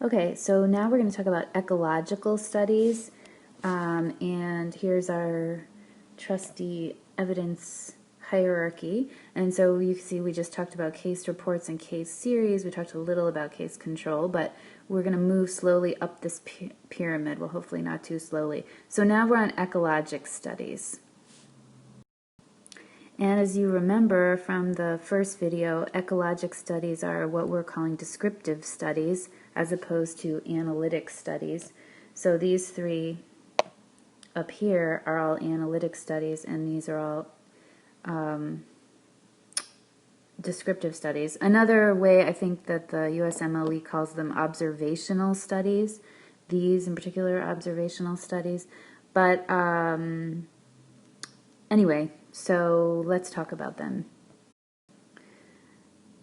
Okay, so now we're going to talk about ecological studies, and here's our trusty evidence hierarchy. And so you can see we just talked about case reports and case series. We talked a little about case control, but we're going to move slowly up this pyramid. Well, hopefully not too slowly. So now we're on ecologic studies. And as you remember from the first video, ecologic studies are what we're calling descriptive studies as opposed to analytic studies. So these three up here are all analytic studies, and these are all descriptive studies. Another way I think that the USMLE calls them observational studies, these in particular observational studies. But anyway, so let's talk about them.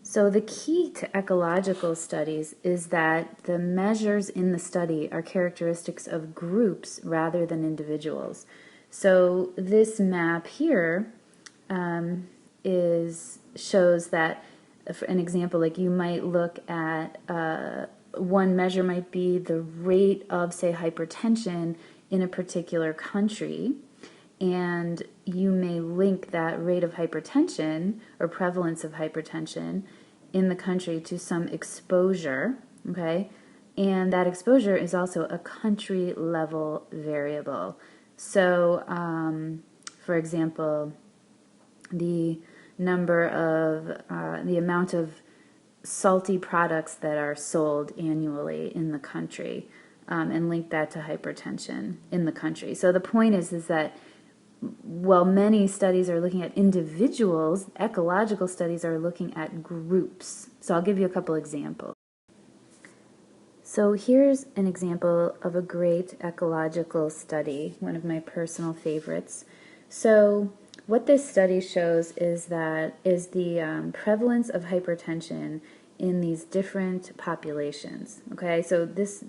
So the key to ecological studies is that the measures in the study are characteristics of groups rather than individuals. So this map here shows that, for an example, like you might look at one measure might be the rate of, say, hypertension in a particular country, and you may link that rate of hypertension or prevalence of hypertension in the country to some exposure, okay? And that exposure is also a country level variable. So, for example, the amount of salty products that are sold annually in the country, and link that to hypertension in the country. So the point is that while many studies are looking at individuals, ecological studies are looking at groups. So I'll give you a couple examples. So here's an example of a great ecological study, one of my personal favorites. So what this study shows is the prevalence of hypertension in these different populations. Okay, so this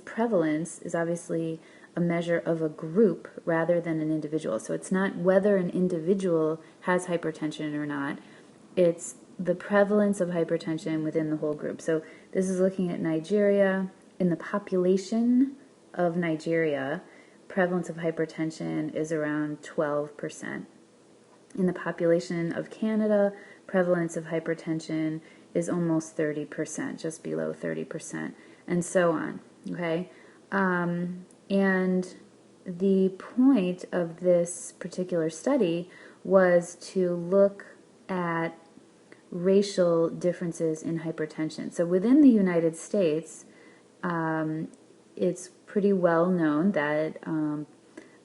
prevalence is obviously a measure of a group rather than an individual. So it's not whether an individual has hypertension or not, it's the prevalence of hypertension within the whole group. So this is looking at Nigeria. In the population of Nigeria, prevalence of hypertension is around 12%. In the population of Canada, prevalence of hypertension is almost 30%, just below 30%, and so on, okay? And the point of this particular study was to look at racial differences in hypertension. So within the United States, it's pretty well known that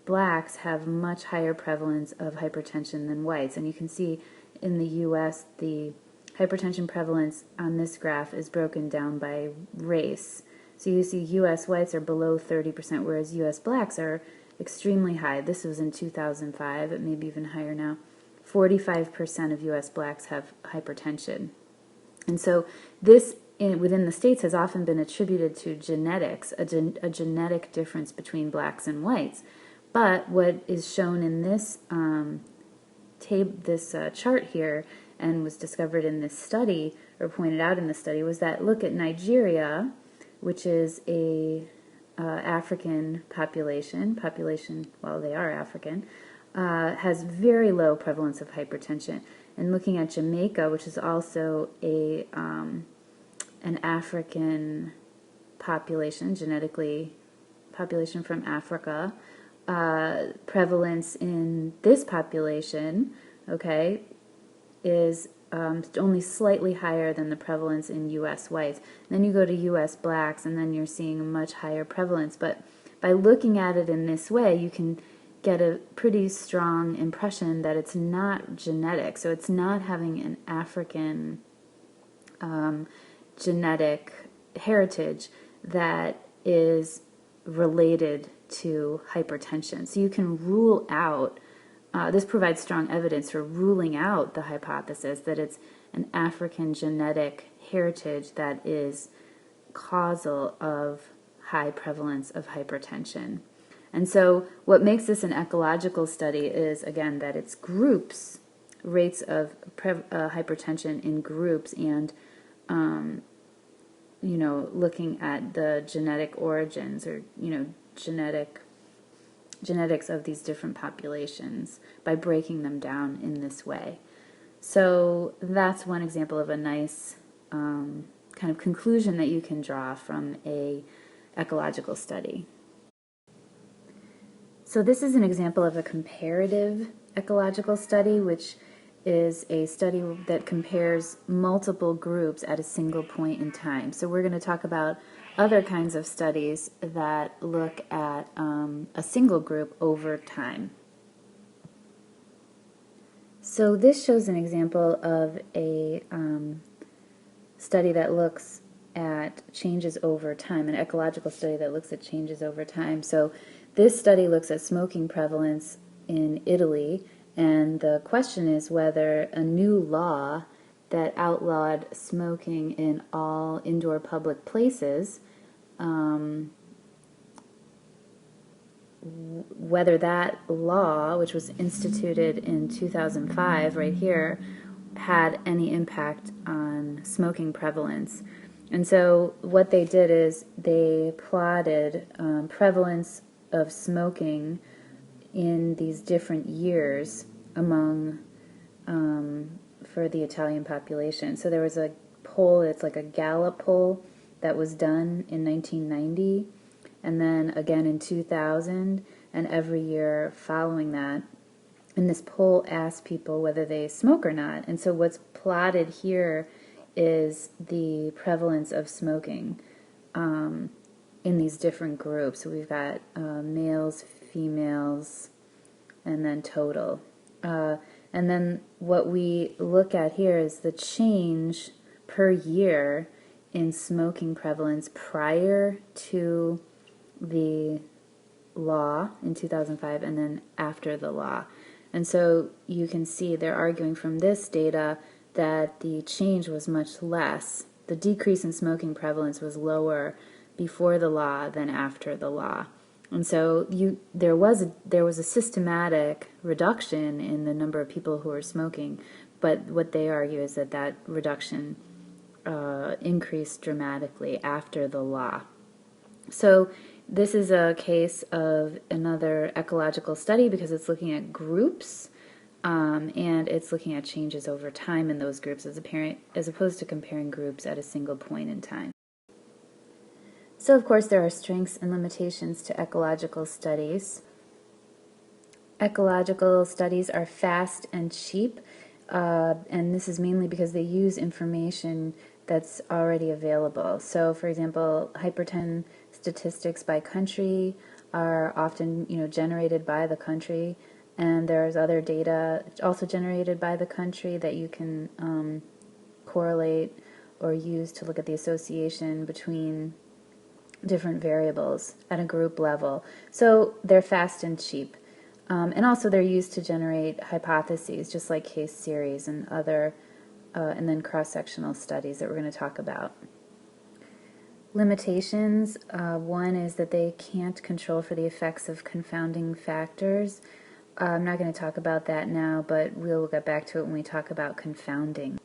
blacks have much higher prevalence of hypertension than whites. And you can see in the U.S. the hypertension prevalence on this graph is broken down by race. So you see U.S. whites are below 30%, whereas U.S. blacks are extremely high. This was in 2005, it may be even higher now. 45% of U.S. blacks have hypertension. And so this within the states has often been attributed to genetics, a genetic difference between blacks and whites. But what is shown in this chart here, and was discovered in this study, or pointed out in the study, was that look at Nigeria, which is a African population, well, they are African, has very low prevalence of hypertension. And looking at Jamaica, which is also an African population, population from Africa, prevalence in this population, okay, is only slightly higher than the prevalence in U.S. whites. And then you go to U.S. blacks, and then you're seeing a much higher prevalence. But by looking at it in this way, you can get a pretty strong impression that it's not genetic. So it's not having an African genetic heritage that is related to hypertension. So you can rule out, this provides strong evidence for ruling out the hypothesis that it's an African genetic heritage that is causal of high prevalence of hypertension. And so what makes this an ecological study is, again, that it's groups, rates of hypertension in groups, and looking at the genetic origins or, genetics of these different populations by breaking them down in this way. So that's one example of a nice kind of conclusion that you can draw from a ecological study. So this is an example of a comparative ecological study, which is a study that compares multiple groups at a single point in time. So we're going to talk about other kinds of studies that look at a single group over time. So this shows an example of a study that looks at changes over time, an ecological study that looks at changes over time. So this study looks at smoking prevalence in Italy, and the question is whether a new law that outlawed smoking in all indoor public places, whether that law, which was instituted in 2005 right here, had any impact on smoking prevalence. And so what they did is they plotted prevalence of smoking in these different years among for the Italian population. So there was a poll, it's like a Gallup poll that was done in 1990 and then again in 2000 and every year following that. And this poll asked people whether they smoke or not. And so what's plotted here is the prevalence of smoking in these different groups. So we've got males, females, and then total. And then what we look at here is the change per year in smoking prevalence prior to the law in 2005 and then after the law. And so you can see they're arguing from this data that the change was much less. The decrease in smoking prevalence was lower before the law than after the law. And so there was a systematic reduction in the number of people who were smoking, but what they argue is that that reduction increased dramatically after the law. So this is a case of another ecological study because it's looking at groups and it's looking at changes over time in those groups as opposed to comparing groups at a single point in time. So of course there are strengths and limitations to ecological studies. Ecological studies are fast and cheap, and this is mainly because they use information that's already available. So for example, hypertension statistics by country are often generated by the country, and there's other data also generated by the country that you can correlate or use to look at the association between different variables at a group level. So they're fast and cheap. And also they're used to generate hypotheses, just like case series and other, and then cross-sectional studies that we're going to talk about. Limitations, one is that they can't control for the effects of confounding factors. I'm not going to talk about that now, but we'll get back to it when we talk about confounding.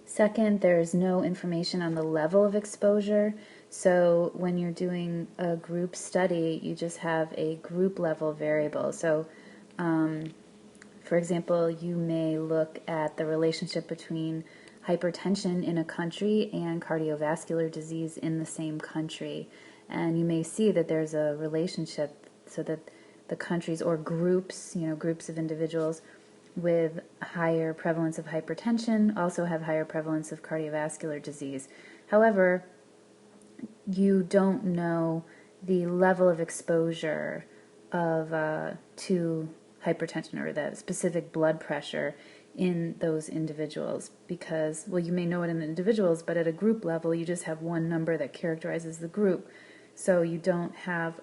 Second, there's no information on the level of exposure. So when you're doing a group study, you just have a group level variable. So for example, you may look at the relationship between hypertension in a country and cardiovascular disease in the same country. And you may see that there's a relationship so that the countries or groups, groups of individuals with higher prevalence of hypertension also have higher prevalence of cardiovascular disease. However, you don't know the level of exposure of to hypertension or the specific blood pressure in those individuals because, well, you may know it in the individuals, but at a group level you just have one number that characterizes the group. So you don't have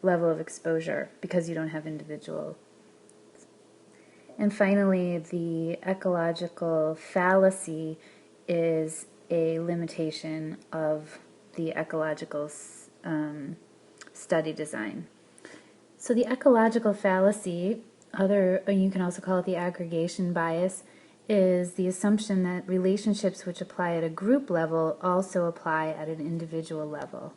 level of exposure because you don't have individual. And finally, the ecological fallacy is a limitation of the ecological study design. So the ecological fallacy, you can also call it the aggregation bias, is the assumption that relationships which apply at a group level also apply at an individual level.